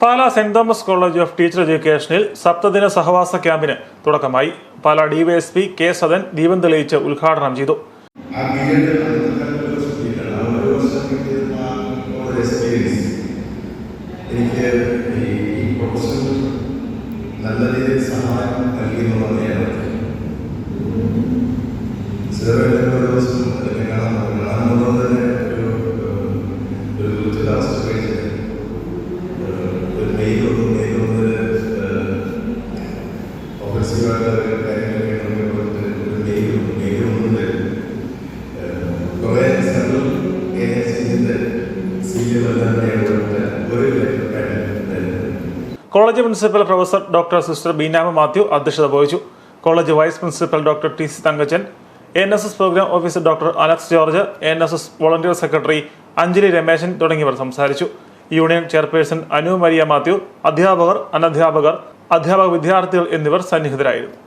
Pala saint Thomas college of teacher എഡ്യൂക്കേഷനിൽ സപ്തദിന സഹവാസ ക്യാമ്പിന് തുടക്കമായി. പാലാ ഡിവൈഎസ്പി കെ സദൻ ദീപം തെളിയിച്ച് ഉദ്ഘാടനം ചെയ്തു. നല്ല രീതിയിൽ സഹായം നൽകിയെന്നുള്ളത് college principal professor doctor sister Beenamma Mathew അധ്യക്ഷത വഹിച്ചു. College vice principal doctor T C Thankachan, NSS programme officer doctor Alex George, NSS volunteer secretary Anjali Rameshan തുടങ്ങിയവർ സംസാരിച്ചു. യൂണിയൻ ചെയർപേഴ്സൺ അനു മരിയ മാത്യു, അധ്യാപകർ, അനധ്യാപകർ, അധ്യാപക വിദ്യാർത്ഥികൾ എന്നിവർ സന്നിഹിതരായിരുന്നു.